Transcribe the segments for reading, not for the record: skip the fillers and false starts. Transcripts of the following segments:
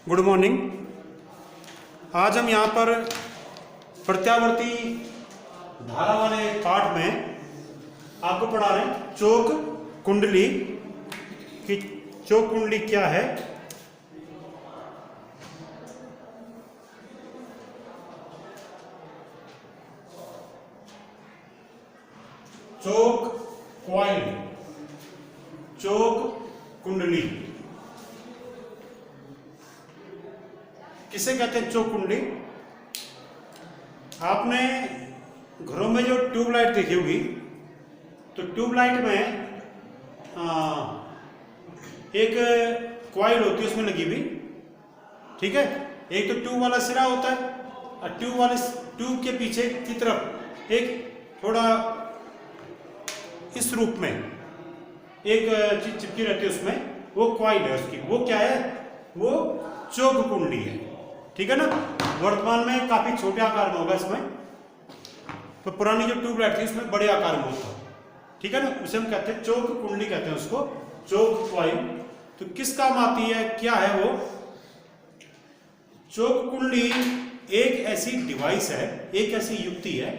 Good morning. आज हम यहाँ पर प्रत्यावर्ती धारा वाले पाठ में आपको पढ़ा रहे हैं चोक कुंडली की। चोक कुंडली क्या है? चोक क्वाइल, चोक कुंडली किसे कहते हैं? चोक कुंडली। आपने घरों में जो ट्यूबलाइट देखी होगी, तो ट्यूबलाइट में एक क्वाइल होती है उसमें लगी हुई, ठीक है। एक तो ट्यूब वाला सिरा होता है और ट्यूब के पीछे की तरफ एक थोड़ा इस रूप में एक चीज चिपकी रहती है, उसमें वो क्वाइल है उसकी। वो क्या है? वो चोक कुंडली है, ठीक है ना। वर्तमान में काफी छोटे आकार में होगा इसमें, तो पुरानी जो ट्यूबलाइट थी उसमें बड़े आकार में होता, ठीक है ना। उसे हम कहते हैं चोक कुंडली, कहते हैं उसको चोक क्वाइल। तो किस काम आती है, क्या है वो? चोक कुंडली एक ऐसी डिवाइस है, एक ऐसी युक्ति है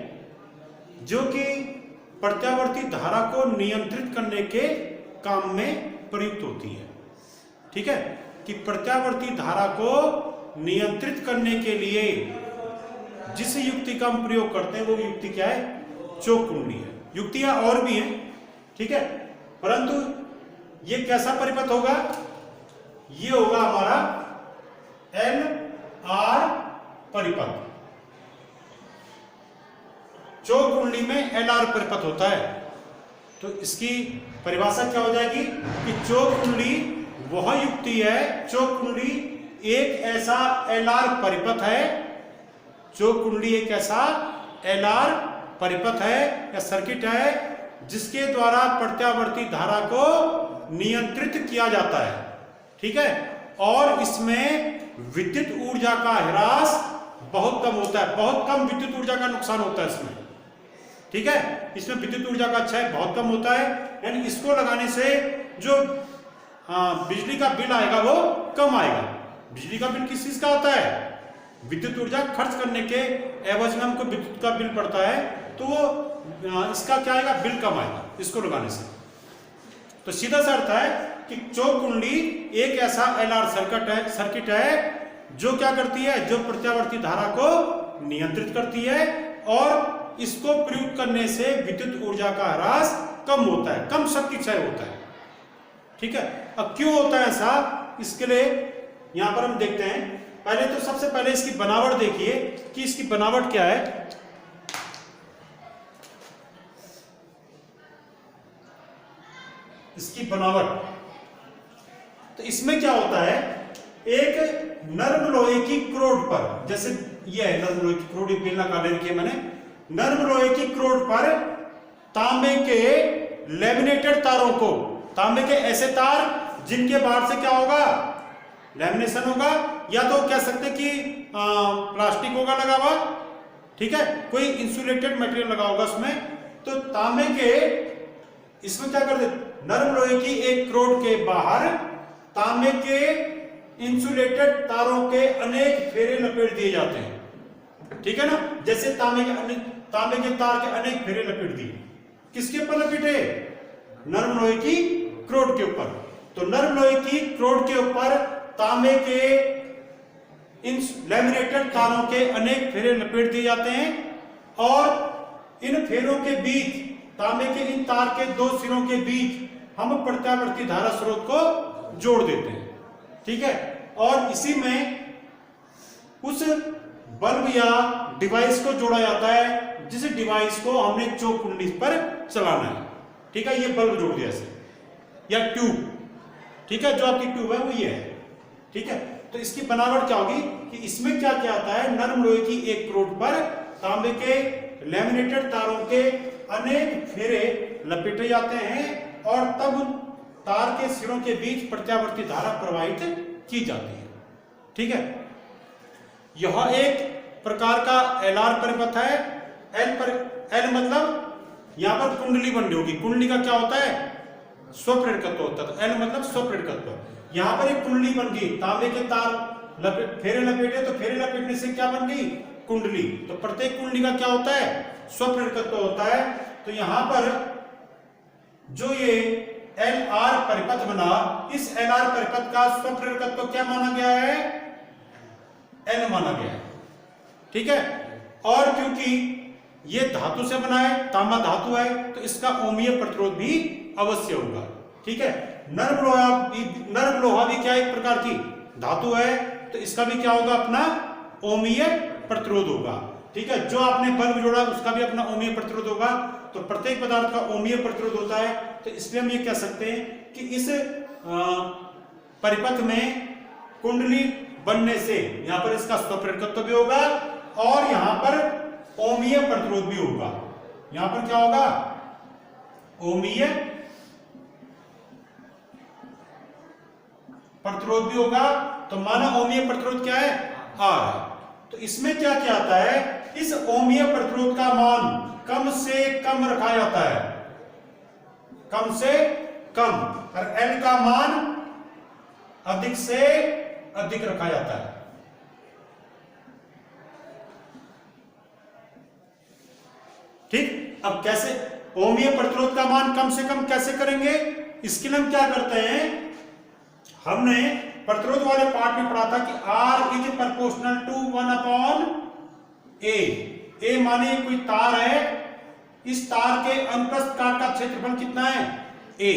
जो कि प्रत्यावर्ती धारा को नियंत्रित करने के काम में प्रयुक्त होती है, ठीक है। कि प्रत्यावर्ती धारा को नियंत्रित करने के लिए जिस युक्ति का हम प्रयोग करते हैं वो युक्ति क्या है? चोक कुंडली है। युक्तियां और भी हैं, ठीक है, परंतु ये कैसा परिपथ होगा? ये होगा हमारा LR परिपथ। चोक कुंडली में LR परिपथ होता है। तो इसकी परिभाषा क्या हो जाएगी कि चोक कुंडली वह युक्ति है, चोक कुंडली एक ऐसा LR परिपथ है, चोक कुंडली एक ऐसा LR परिपथ है या सर्किट है जिसके द्वारा प्रत्यावर्ती धारा को नियंत्रित किया जाता है, ठीक है। और इसमें विद्युत ऊर्जा का ह्रास बहुत कम होता है, बहुत कम विद्युत ऊर्जा का नुकसान होता है इसमें, ठीक है। इसमें विद्युत ऊर्जा का क्षय बहुत कम होता है, यानी इसको लगाने से जो बिजली का बिल आएगा वो कम आएगा। बिजली का बिल किस चीज का आता है? विद्युत ऊर्जा खर्च करने के एवज में हमको विद्युत का बिल पड़ता है, तो वो इसका क्या आएगा? बिल कम आएगा इसको लगाने से। तो सीधा सा अर्थ है कि चोक कुंडली एक ऐसा LR सर्किट है जो क्या करती है? जो प्रत्यावर्ती धारा को नियंत्रित करती है और इसको प्रयुक्त करने से विद्युत ऊर्जा का ह्रास कम होता है, कम शक्ति क्षय होता है, ठीक है। अब क्यों होता है ऐसा? इसके लिए यहां पर हम देखते हैं। पहले तो सबसे पहले इसकी बनावट देखिए कि इसकी बनावट क्या है। इसकी बनावट, तो इसमें क्या होता है? एक नर्म लोहे की क्रोड पर, जैसे ये है नर्म लोहे की क्रोड, बेलना काले रखी है मैंने। नर्म लोहे की क्रोड पर तांबे के लैमिनेटेड तारों को, तांबे के ऐसे तार जिनके बाहर से क्या होगा? लैमिनेशन होगा, या तो कह सकते कि प्लास्टिक होगा लगा हुआ, ठीक है, कोई इंसुलेटेड मटेरियल लगा होगा उसमें। तो तांबे के इसमें क्या करते? नर्म लोहे की एक क्रोड के बाहर तांबे के इंसुलेटेड तारों के अनेक फेरे लपेट दिए जाते हैं, ठीक है ना। जैसे तांबे के तार के अनेक फेरे लपेट दिए, किसके ऊपर लपेटे? नर्म लोहे की क्रोड के ऊपर। तो नर्म लोहे की क्रोड के ऊपर तांबे के इन लैमिनेटेड तारों के अनेक फेरे लपेट दिए जाते हैं और इन फेरों के बीच, तांबे के इन तार के दो सिरों के बीच हम प्रत्यावर्ती धारा स्रोत को जोड़ देते हैं, ठीक है। और इसी में उस बल्ब या डिवाइस को जोड़ा जाता है जिस डिवाइस को हमने चोक कुंडली पर चलाना है, ठीक है। ये बल्ब जोड़ दिया ऐसे, या ट्यूब, ठीक है, जो आपकी ट्यूब है वो ये है, ठीक है। तो इसकी बनावट क्या होगी कि इसमें क्या क्या आता है? नर्म लोहे की एक क्रोड पर तांबे के लैमिनेटेड तारों के अनेक फेरे लपेटे जाते हैं और तब तार के सिरों के बीच प्रत्यावर्ती धारा प्रवाहित की जाती है, ठीक है। यह एक प्रकार का LR परिपथ है। L मतलब यहां पर कुंडली बन रही होगी। कुंडली का क्या होता है? स्वप्रेरकत्व होता है। तो L मतलब स्वप्रेरकत्व। यहां पर एक कुंडली बन गई, तांबे के तार फेरे लपेटे तो फेरे लपेटने से क्या बन गई? कुंडली। तो प्रत्येक कुंडली का क्या होता है? स्वप्रेरकत्व होता है। तो यहां पर जो ये LR परिपथ बना, इस LR परिपथ का स्वप्रेरकत्व क्या माना गया है? L माना गया है। ठीक है। और क्योंकि ये धातु से बना है, तांबा धातु है, तो इसका ओमीय प्रतिरोध भी अवश्य होगा। ठीक है। नर्म लोहा भी क्या एक प्रकार की धातु है, तो इसका भी क्या होगा? अपना ओमीय प्रतिरोध होगा। ठीक है। जो आपने बल्ब जोड़ा उसका भी अपना ओमीय प्रतिरोध होगा। तो प्रत्येक पदार्थ का ओमीय प्रतिरोध होता है। तो इसलिए हम ये कह सकते हैं कि इस परिपथ में कुंडली बनने से यहां पर इसका स्वप्रेरकत्व भी होगा और यहां पर ओमीय प्रतिरोध भी होगा। यहां पर क्या होगा? ओमीय प्रतिरोध भी होगा। तो माना ओमीय प्रतिरोध क्या है? R। तो इसमें क्या क्या आता है? इस ओमीय प्रतिरोध का मान कम से कम रखा जाता है, कम से कम, और L का मान अधिक से अधिक रखा जाता है। ठीक। अब कैसे ओमीय प्रतिरोध का मान कम से कम कैसे करेंगे? इसके लिए हम क्या करते हैं? हमने प्रतिरोध वाले पार्ट में पढ़ा था कि R is proportional to 1/A। A माने कोई तार है, इस तार के अनुप्रस्थ काट का क्षेत्रफल कितना है? A।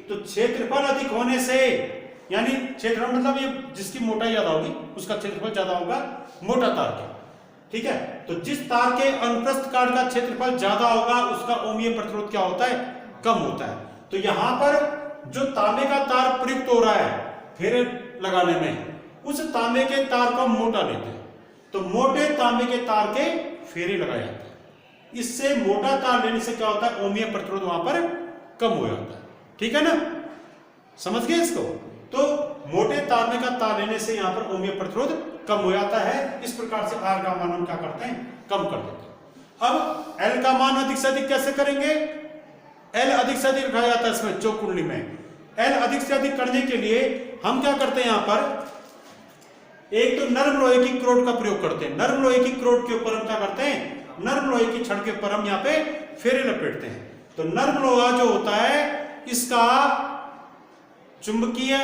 तो क्षेत्रफल अधिक होने से, यानी क्षेत्रफल मतलब ये जिसकी मोटाई ज्यादा होगी उसका क्षेत्रफल ज्यादा होगा मोटा तार का। ठीक है। तो जिस तार के अनुप्रस्थ काट का क्षेत्रफल ज्यादा होगा उसका ओमीय प्रतिरोध क्या होता है? कम होता है। तो यहां पर जो तांबे का तार प्रयुक्त हो रहा है फेरे लगाने में, उस तांबे के तार को मोटा लेते हैं, तो मोटे तांबे के तार के फेरे लगाए जाते हैं। इससे मोटा तार लेने से क्या होता है? ओमीय प्रतिरोध वहां पर कम हो जाता है। ठीक है ना? समझ गए इसको? तो मोटे तांबे का तार लेने से यहां पर ओमीय प्रतिरोध कम हो जाता है। इस प्रकार से R का मान हम क्या करते हैं? कम कर देते हैं। अब L का मान अधिक से अधिक कैसे करेंगे? L अधिक से अधिक रखा जाता है इसमें चौक कुंडली में। L अधिक से अधिक करने के लिए हम क्या करते हैं? यहां पर एक तो नर्म लोहे की क्रोड का प्रयोग करते हैं। नर्म लोहे की क्रोड के ऊपर हम क्या करते हैं? नर्म लोहे की छड़ के ऊपर हम यहाँ पे फेरे लपेटते हैं। तो नर्म लोहा जो होता है इसका चुंबकीय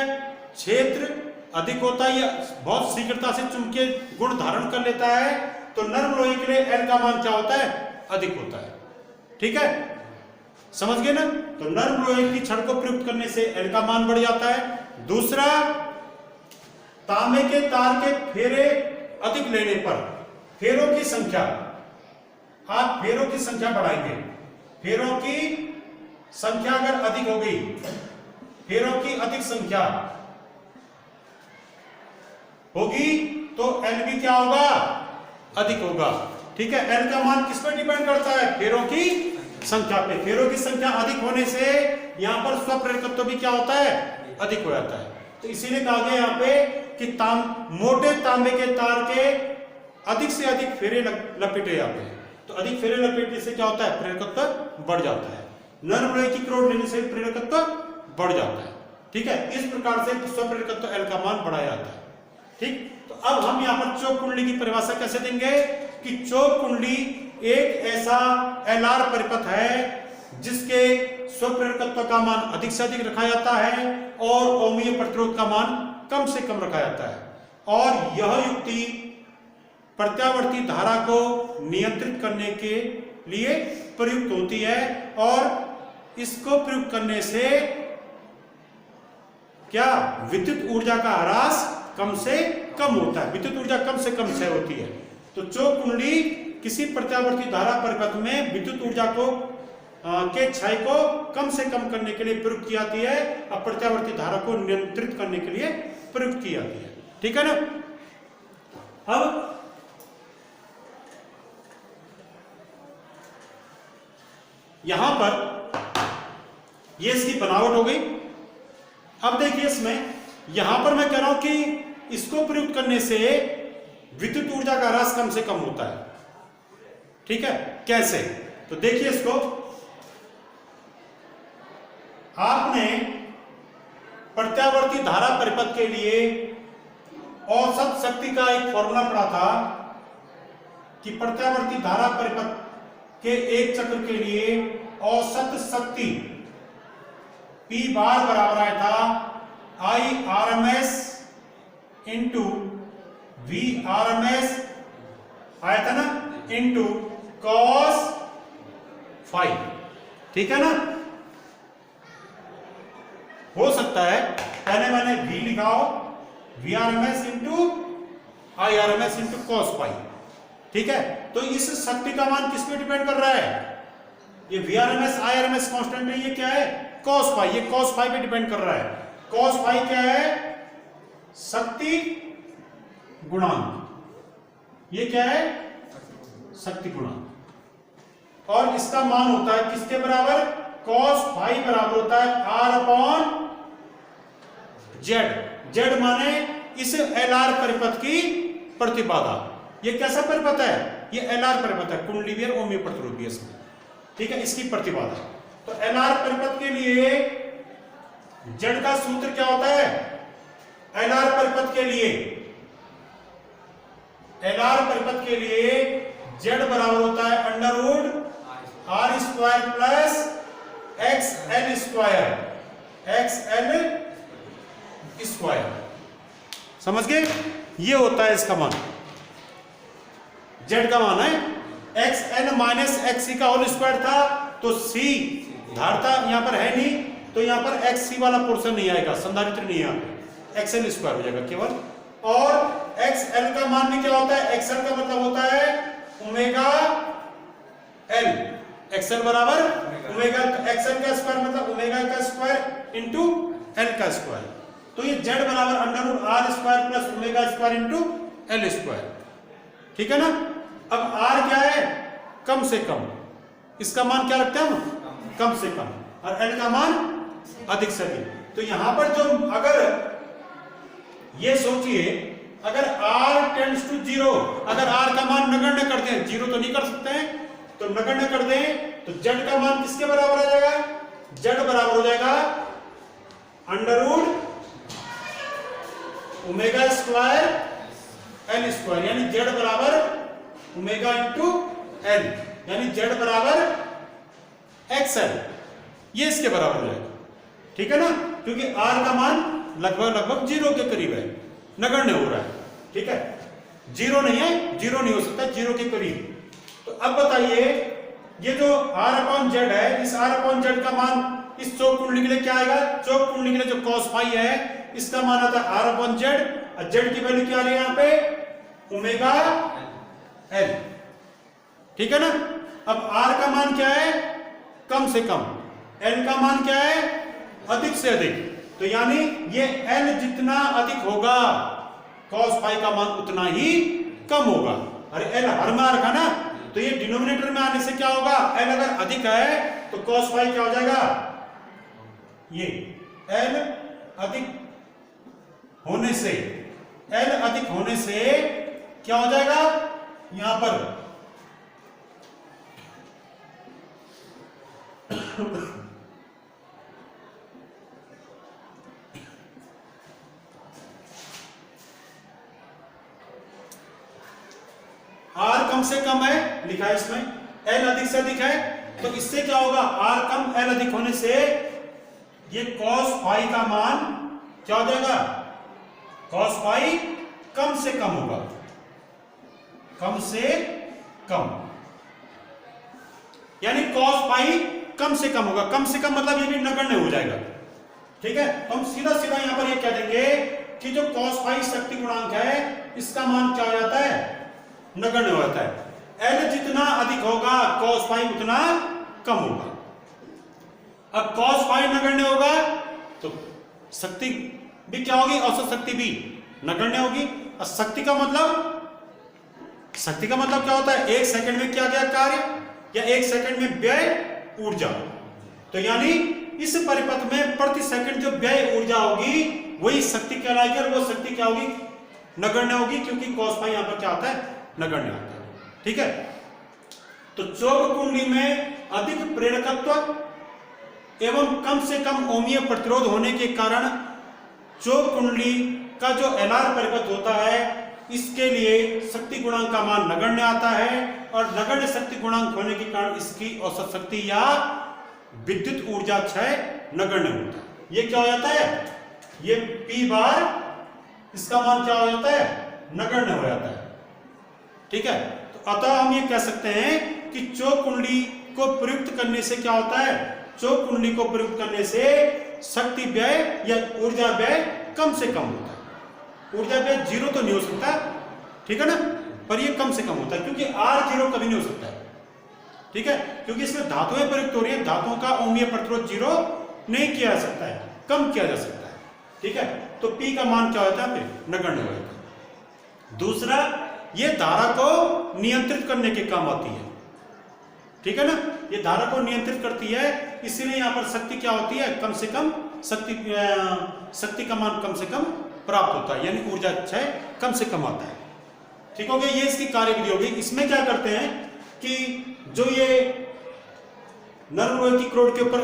क्षेत्र अधिक होता है, या बहुत शीघ्रता से चुंबकीय गुण धारण कर लेता है। तो नर्म लोहे के लिए L का मान क्या होता है? अधिक होता है। ठीक है। समझ गए ना? तो नर्म लोहे की छड़ को प्रयुक्त करने से L का मान बढ़ जाता है। दूसरा, तांबे के तार के फेरे अधिक लेने पर फेरों की संख्या, आप फेरों की संख्या बढ़ाएंगे। फेरों की संख्या अगर अधिक हो गई, फेरों की अधिक संख्या होगी तो L भी क्या होगा? अधिक होगा। ठीक है। L का मान किस पर डिपेंड करता है? फेरों की संख्या पे। फेरों की संख्या अधिक होने से यहां पर स्वप्रेरकत्व भी क्या होता है? अधिक हो जाता है। तो इसीलिए कहा गया यहाँ पे कि मोटे तांबे के तार के अधिक से अधिक फेरे लपेटे जाते हैं। तो अधिक फेरे लपेटने से क्या होता है? प्रेरकत्व बढ़ जाता है। नर्म लोहे की क्रोड लेने से प्रेरकत्व बढ़ जाता है। ठीक है। इस प्रकार से स्वप्रेरकत्व L का मान बढ़ाया जाता है। ठीक। तो अब हम यहाँ पर चौक कुंडली की परिभाषा कैसे देंगे? कि चौक कुंडली एक ऐसा LR परिपथ है जिसके स्वप्रेरकत्व का मान अधिक से अधिक रखा जाता है और ओमीय प्रतिरोध का मान कम से कम रखा जाता है। और यह युक्ति प्रत्यावर्ती धारा को नियंत्रित करने के लिए प्रयुक्त होती है। और इसको प्रयुक्त करने से क्या? विद्युत ऊर्जा का ह्रास कम से कम होता है। विद्युत ऊर्जा कम से कम क्षय होती है। तो चौक कुंडली किसी प्रत्यावर्ती धारा परिपथ में विद्युत ऊर्जा को के क्षय को कम से कम करने के लिए प्रयुक्त की जाती है और प्रत्यावर्ती धारा को नियंत्रित करने के लिए प्रयुक्त की जाती है। ठीक है ना? अब यहां पर ये इसकी बनावट हो गई। अब देखिए इसमें यहां पर मैं कह रहा हूं कि इसको प्रयुक्त करने से विद्युत ऊर्जा का ह्रास कम से कम होता है। ठीक है। कैसे? तो देखिए इसको, आपने प्रत्यावर्ती धारा परिपथ के लिए औसत शक्ति का एक फॉर्मूला पढ़ा था कि प्रत्यावर्ती धारा परिपथ के एक चक्र के लिए औसत शक्ति P बार बराबर आया था IRMS इंटू VRMS आया था ना, इंटू cos फाई। ठीक है ना, हो सकता है पहले मैंने V लिखाओ, VRMS into IRMS into cos phi. ठीक है, तो इस शक्ति का मान किस पे डिपेंड कर रहा है? ये VRMS IRMS कांस्टेंट है, ये क्या है? cos phi. ये cos फाई पे डिपेंड कर रहा है। cos फाई क्या है? शक्ति गुणांक। ये क्या है? शक्ति गुणांक। और इसका मान होता है किसके बराबर? cos फाई बराबर होता है R अपॉन Z। Z माने इस LR परिपथ की प्रतिबाधा। ये कैसा परिपथ है? ये LR परिपथ है, कुंडली भी ओमियो प्रतिरोध भी इसमें। ठीक है, इसकी प्रतिबाधा। तो LR परिपथ के लिए Z का सूत्र क्या होता है? LR परिपथ के लिए Z बराबर होता है under root R square plus XL square. समझ गए? ये होता है इसका मान, Z का मान है। XL माइनस XC का होल स्क्वायर था, तो C धारता यहां पर है नहीं, तो यहां पर XC वाला पोर्शन नहीं आएगा, संधारित्र नहीं आएगा, XL स्क्वायर हो जाएगा केवल। और XL का मान भी क्या होता है? XL का मतलब होता है ओमेगा L। XL बराबर ओमेगा, XL का स्क्वायर मतलब ओमेगा का स्क्वायर इंटू L का स्क्वायर। तो ये Z बराबर under root R square plus omega square into L square. ठीक है ना? अब R क्या है? कम से कम। इसका मान क्या रखते हैं हम? कम से कम। और L का मान अधिक से अधिक। तो यहां पर जो, अगर ये सोचिए, अगर R टेंड्स टू 0, अगर R का मान नगण्य कर दें, 0 तो नहीं कर सकते हैं, तो नगण्य कर दें, तो Z का मान किसके बराबर आ जाएगा? Z बराबर हो जाएगा under root omega square L square, यानी Z बराबर ओमेगा इंटू L, यानी Z बराबर XL। ये इसके बराबर हो जाएगा। ठीक है ना, क्योंकि R का मान लगभग 0 के करीब है, नगण्य हो रहा है। ठीक है, 0 नहीं है, 0 नहीं हो सकता, 0 के करीब। तो अब बताइए, ये जो R अपॉन Z है, इस R अपॉन Z का मान इस चौक कुंडली के लिए क्या आएगा? चौक कुंडली के लिए जो cos फाई है, इसका मान आता है R अपॉन Z, और Z की वैल्यू क्या आ रही है यहाँ पे? Omega L। ठीक है ना? अब R का मान क्या है? कम से कम। L का मान क्या है? अधिक से अधिक। तो यानी ये L जितना अधिक होगा, cos फाई का मान उतना ही कम होगा। अरे L हर में रखा ना, तो ये डिनोमिनेटर में आने से क्या होगा? L अगर अधिक है तो cos फाई क्या हो जाएगा? ये L अधिक होने से, L अधिक होने से क्या हो जाएगा? यहां पर R कम से कम है, लिखा है इसमें, L अधिक से अधिक है, तो इससे क्या होगा? R कम L अधिक होने से ये cos फाई का मान क्या हो जाएगा? cos फाई कम से कम होगा, कम से कम, यानी cos फाई कम से कम होगा। कम से कम मतलब ये भी नगण्य हो जाएगा। ठीक है, तो हम सीधा सीधा यहां पर ये कह देंगे कि जो cos फाई शक्ति गुणांक है, इसका मान क्या हो जाता है? नगण्य हो जाता है। L जितना अधिक होगा, cos फाई उतना कम होगा। अब cos फाई नगण्य होगा तो शक्ति भी क्या होगी? औसत शक्ति भी नगण्य होगी। और शक्ति का मतलब क्या होता है? 1 सेकंड में किया गया कार्य या 1 सेकंड में व्यय ऊर्जा। तो यानी इस परिपथ में प्रति सेकंड जो व्यय ऊर्जा होगी वही शक्ति कहलाएगी, और वो शक्ति क्या होगी? नगण्य होगी, क्योंकि cos फाई यहां पर क्या आता है? नगण्य आता है। ठीक है, तो चौक कुंडली में अधिक प्रेरकत्व एवं कम से कम ओमीय प्रतिरोध होने के कारण चौक कुंडली का जो LR परिपथ होता है इसके लिए शक्ति गुणांक का मान नगण्य आता है और नगण्य शक्ति गुणांक होने के कारण इसकी औसत शक्ति या विद्युत ऊर्जा क्षय नगण्य होता है। ये क्या हो जाता है, ये P बार इसका मान क्या हो जाता है, नगण्य हो जाता है। ठीक है, तो अतः हम ये कह सकते हैं कि चौक कुंडली को प्रयुक्त करने से क्या होता है, चौक कुंडली को प्रयुक्त करने से शक्ति व्यय या ऊर्जा व्यय कम से कम होता है। ऊर्जा व्यय 0 तो नहीं हो सकता, ठीक है ना, पर ये कम से कम होता है क्योंकि R0 कभी नहीं हो सकता है। ठीक है, क्योंकि इसमें धातुएं प्रयुक्त हो रही है, धातुओं का ओमीय प्रतिरोध 0 नहीं किया जा सकता है, कम किया जा सकता है। ठीक है, तो P का मान क्या होता है, नगण्य हो जाता है। दूसरा, ये धारा को नियंत्रित करने के काम आती है। ठीक है ना, ये धारा को नियंत्रित करती है, इसीलिए यहां पर शक्ति क्या होती है, कम से कम शक्ति का मान कम से कम प्राप्त होता है, यानी ऊर्जा क्षय कम से कम आता है। ठीक हो गया, ये इसकी कार्यविधि होगी। इसमें क्या करते हैं कि जो ये नरम लोहे की क्रोड के ऊपर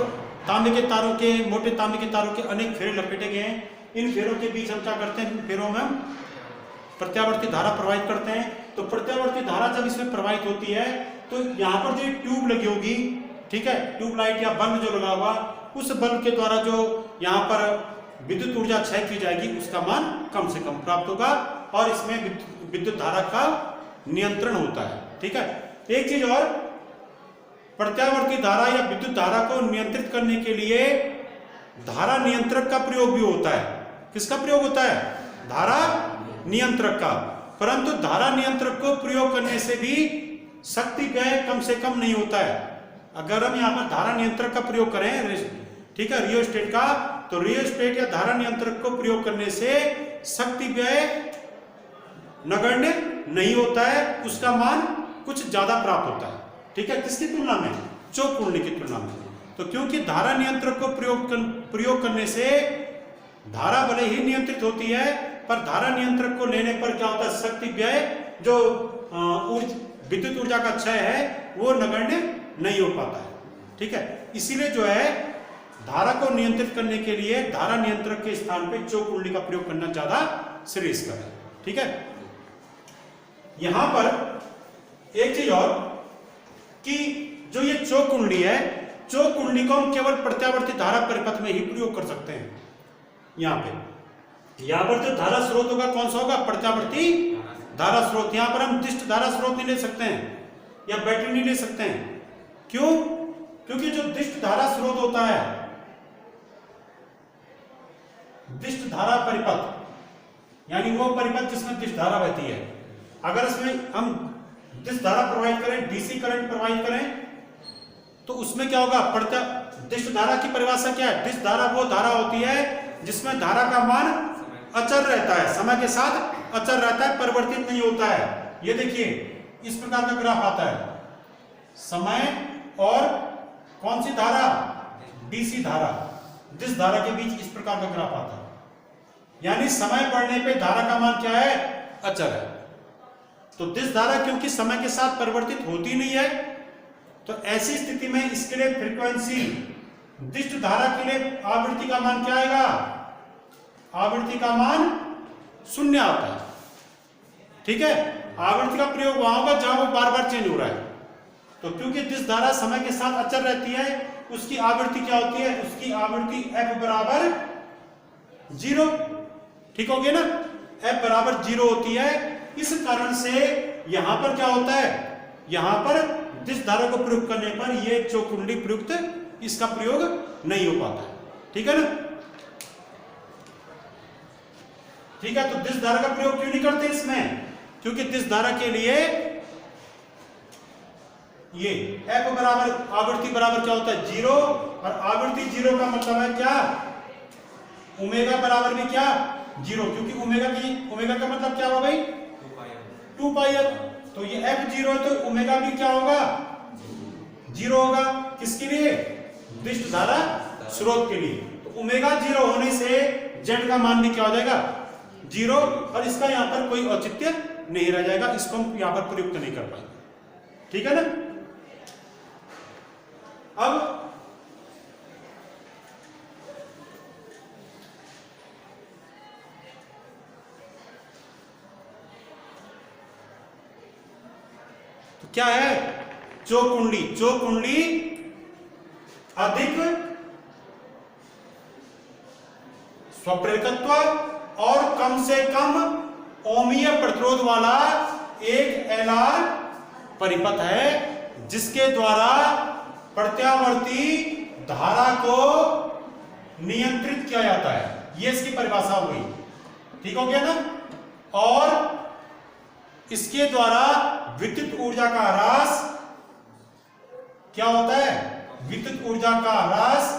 तांबे के तारों के, मोटे तांबे के तारों के अनेक फेरे लपेटे गए हैं, इन फेरों के बीच हम क्या करते हैं, इन फेरों में हम प्रत्यावर्ती धारा प्रवाहित करते हैं। तो प्रत्यावर्ती धारा जब इसमें प्रवाहित होती है तो यहाँ पर जो ट्यूब लगी होगी, ठीक है, ट्यूबलाइट या बल्ब जो लगा हुआ, उस बल्ब के द्वारा जो यहाँ पर विद्युत ऊर्जा क्षय की जाएगी उसका मान कम से कम प्राप्त होगा और इसमें विद्युत धारा का नियंत्रण होता है। ठीक है, एक चीज और, प्रत्यावर्ती धारा या विद्युत धारा को नियंत्रित करने के लिए धारा नियंत्रक का प्रयोग भी होता है। किसका प्रयोग होता है, धारा नियंत्रक का। परंतु धारा नियंत्रक को प्रयोग करने से भी शक्ति व्यय कम से कम नहीं होता है। अगर हम यहाँ पर धारा नियंत्रक का प्रयोग करें, ठीक है, रियोस्टेट का, तो रियोस्टेट या धारा नियंत्रक को प्रयोग करने से शक्ति व्यय नगण्य नहीं होता है, उसका मान कुछ ज्यादा प्राप्त होता है। ठीक है, किसकी तुलना में, चौक कुंडली की तुलना में। तो क्योंकि धारा नियंत्रक को प्रयोग करने से धारा भले ही नियंत्रित होती है, पर धारा नियंत्रक को लेने पर क्या होता है, शक्ति व्यय जो विद्युत ऊर्जा का क्षय है वो नगण्य नहीं हो पाता है। ठीक है, इसीलिए जो है धारा को नियंत्रित करने के लिए धारा नियंत्रक के स्थान पे चौक कुंडली का प्रयोग करना ज्यादा श्रेयस्कर है। ठीक है, यहां पर एक चीज और कि जो ये चौक कुंडली है, चौक कुंडली को हम केवल प्रत्यावर्ती धारा परिपथ में ही प्रयोग कर सकते हैं। यहां पर जो धारा स्रोत होगा कौन सा होगा, प्रत्यावर्ती धारा स्रोत। यहां पर हम दिष्ट धारा स्रोत नहीं ले सकते हैं या बैटरी नहीं ले सकते हैं। क्यों, क्योंकि जो दिष्ट धारा स्रोत होता है, दिष्ट धारा परिपथ यानी वो परिपथ जिसमें दिष्ट धारा बहती है, अगर इसमें हम दिष्ट धारा प्रवाहित करें, डीसी करंट प्रवाहित करें, तो उसमें क्या होगा, दिष्ट धारा की परिभाषा क्या है, दिष्ट धारा वो धारा होती है जिसमें धारा का मान अचर रहता है, समय के साथ अचर रहता है, परिवर्तित नहीं होता है। ये देखिए इस प्रकार का ग्राफ आता है, समय और कौन सी धारा, डीसी धारा, दिष्ट धारा के बीच इस प्रकार का ग्राफ आता है। यानी समय बढ़ने पे धारा का मान क्या है, अचर है। तो दिष्ट धारा क्योंकि समय के साथ परिवर्तित होती नहीं है, तो ऐसी स्थिति में इसके लिए फ्रीक्वेंसी, दिष्ट धारा के लिए आवृत्ति का मान क्या आएगा, आवृत्ति का मान 0 आता है। ठीक है, आवृत्ति का प्रयोग वहां होगा जहां वो बार बार चेंज हो रहा है। तो क्योंकि दिष्ट धारा समय के साथ अचर रहती है, उसकी आवृत्ति क्या होती है, उसकी आवृत्ति f बराबर 0। ठीक हो गया ना, f बराबर 0 होती है। इस कारण से यहां पर क्या होता है, यहां पर दिष्ट धारा को प्रयोग करने पर यह चौक कुंडली प्रयुक्त, इसका प्रयोग नहीं हो पाता है। ठीक है ना, ठीक है, तो दिष्ट धारा का प्रयोग क्यों नहीं करते इसमें, क्योंकि दिष्ट धारा के लिए ये f बराबर आवृत्ति बराबर क्या होता है, 0, और आवृत्ति 0 का मतलब है क्या, ओमेगा बराबर भी क्या, 0, क्योंकि ओमेगा का मतलब क्या होगा भाई, 2 पाई r। तो ये f 0 है तो ओमेगा भी क्या होगा, 0 होगा। किसके लिए, दिष्ट धारा स्रोत के लिए। तो ओमेगा 0 होने से z का मान भी क्या हो जाएगा, 0, और इसका यहां पर कोई औचित्य नहीं रह जाएगा, इसको हम यहां पर प्रयुक्त नहीं कर पाएंगे। ठीक है ना, अब तो क्या है, चोक कुंडली, चोक कुंडली अधिक स्वप्रेरकत्व और कम से कम ओमीय प्रतिरोध वाला एक एलआर परिपथ है, जिसके द्वारा प्रत्यावर्ती धारा को नियंत्रित किया जाता है। ये इसकी परिभाषा हुई, ठीक हो गया ना। और इसके द्वारा विद्युत ऊर्जा का ह्रास क्या होता है, विद्युत ऊर्जा का ह्रास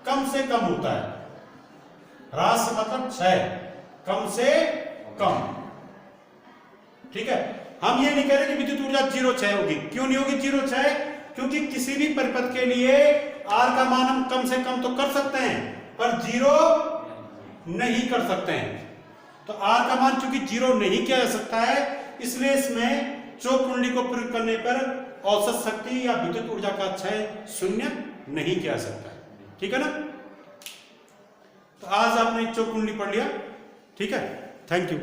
कम से कम होता है। ह्रास मतलब क्षय, कम से कम, ठीक है। हम ये नहीं कह रहे कि विद्युत ऊर्जा 0 क्षय होगी। क्यों नहीं होगी 0 क्षय? क्योंकि किसी भी परिपथ के लिए R का मान हम कम से कम तो कर सकते हैं, पर 0 नहीं कर सकते हैं। तो R का मान चूंकि 0 नहीं किया जा सकता है, इसलिए इसमें चोक कुंडली को प्रयोग करने पर औसत शक्ति या विद्युत ऊर्जा का क्षय 0 नहीं किया जा सकता है, ठीक है ना। तो आज आपने चोक कुंडली पढ़ लिया, ठीक है। Thank you.